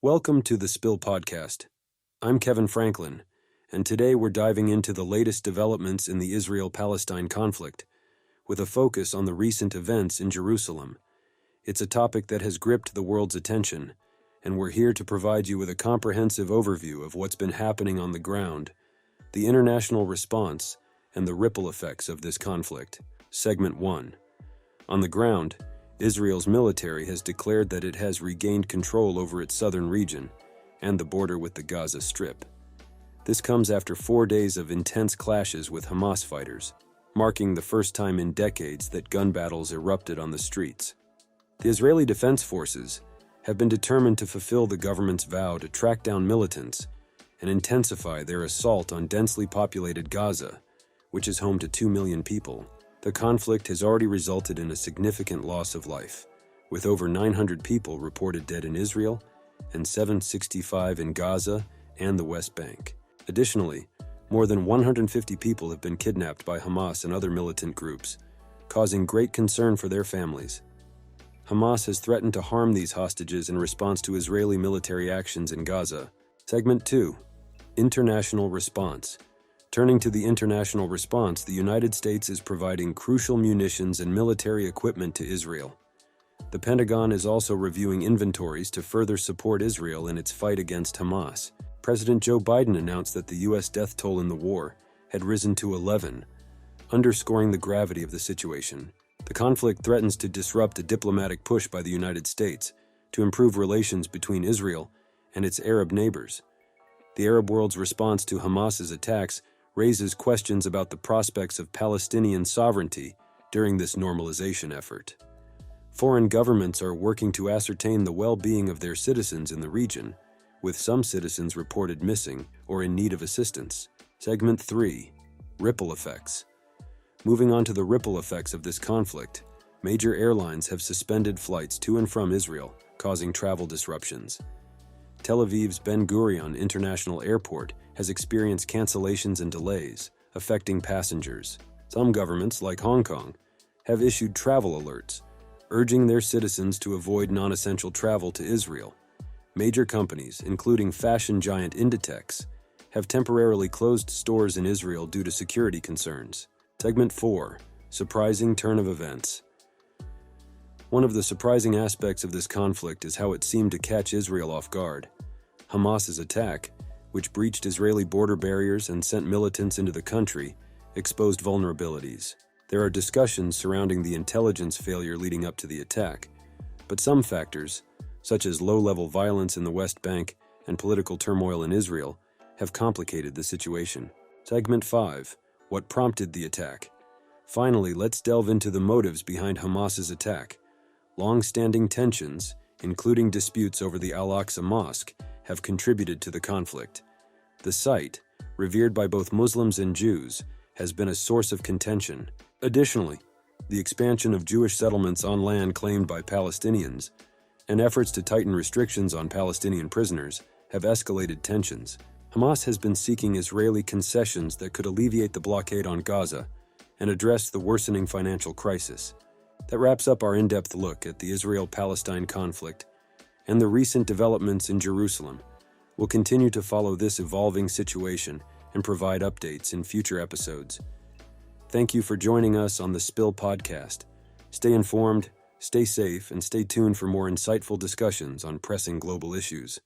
Welcome to the Spill Podcast. I'm Kevin Franklin, and today we're diving into the latest developments in the Israel-Palestine conflict, with a focus on the recent events in Jerusalem. It's a topic that has gripped the world's attention, and we're here to provide you with a comprehensive overview of what's been happening on the ground, the international response, and the ripple effects of this conflict. Segment 1. On the ground, Israel's military has declared that it has regained control over its southern region and the border with the Gaza Strip. This comes after 4 days of intense clashes with Hamas fighters, marking the first time in decades that gun battles erupted on the streets. The Israeli Defense Forces have been determined to fulfill the government's vow to track down militants and intensify their assault on densely populated Gaza, which is home to 2 million people. The conflict has already resulted in a significant loss of life, with over 900 people reported dead in Israel and 765 in Gaza and the West Bank. Additionally, more than 150 people have been kidnapped by Hamas and other militant groups, causing great concern for their families. Hamas has threatened to harm these hostages in response to Israeli military actions in Gaza. Segment 2. International Response. Turning to the international response, the United States is providing crucial munitions and military equipment to Israel. The Pentagon is also reviewing inventories to further support Israel in its fight against Hamas. President Joe Biden announced that the U.S. death toll in the war had risen to 11, underscoring the gravity of the situation. The conflict threatens to disrupt a diplomatic push by the United States to improve relations between Israel and its Arab neighbors. The Arab world's response to Hamas's attacks raises questions about the prospects of Palestinian sovereignty during this normalization effort. Foreign governments are working to ascertain the well-being of their citizens in the region, with some citizens reported missing or in need of assistance. Segment 3. Ripple Effects. Moving on to the ripple effects of this conflict, major airlines have suspended flights to and from Israel, causing travel disruptions. Tel Aviv's Ben Gurion International Airport has experienced cancellations and delays, affecting passengers. Some governments, like Hong Kong, have issued travel alerts, urging their citizens to avoid non-essential travel to Israel. Major companies, including fashion giant Inditex, have temporarily closed stores in Israel due to security concerns. Segment 4. Surprising Turn of Events. One of the surprising aspects of this conflict is how it seemed to catch Israel off guard. Hamas's attack, which breached Israeli border barriers and sent militants into the country, exposed vulnerabilities. There are discussions surrounding the intelligence failure leading up to the attack, but some factors, such as low-level violence in the West Bank and political turmoil in Israel, have complicated the situation. Segment 5. What prompted the attack? Finally, let's delve into the motives behind Hamas's attack. Long-standing tensions, including disputes over the Al-Aqsa Mosque, have contributed to the conflict. The site, revered by both Muslims and Jews, has been a source of contention. Additionally, the expansion of Jewish settlements on land claimed by Palestinians and efforts to tighten restrictions on Palestinian prisoners have escalated tensions. Hamas has been seeking Israeli concessions that could alleviate the blockade on Gaza and address the worsening financial crisis. That wraps up our in-depth look at the Israel-Palestine conflict and the recent developments in Jerusalem. We'll continue to follow this evolving situation and provide updates in future episodes. Thank you for joining us on the Spill Podcast. Stay informed, stay safe, and stay tuned for more insightful discussions on pressing global issues.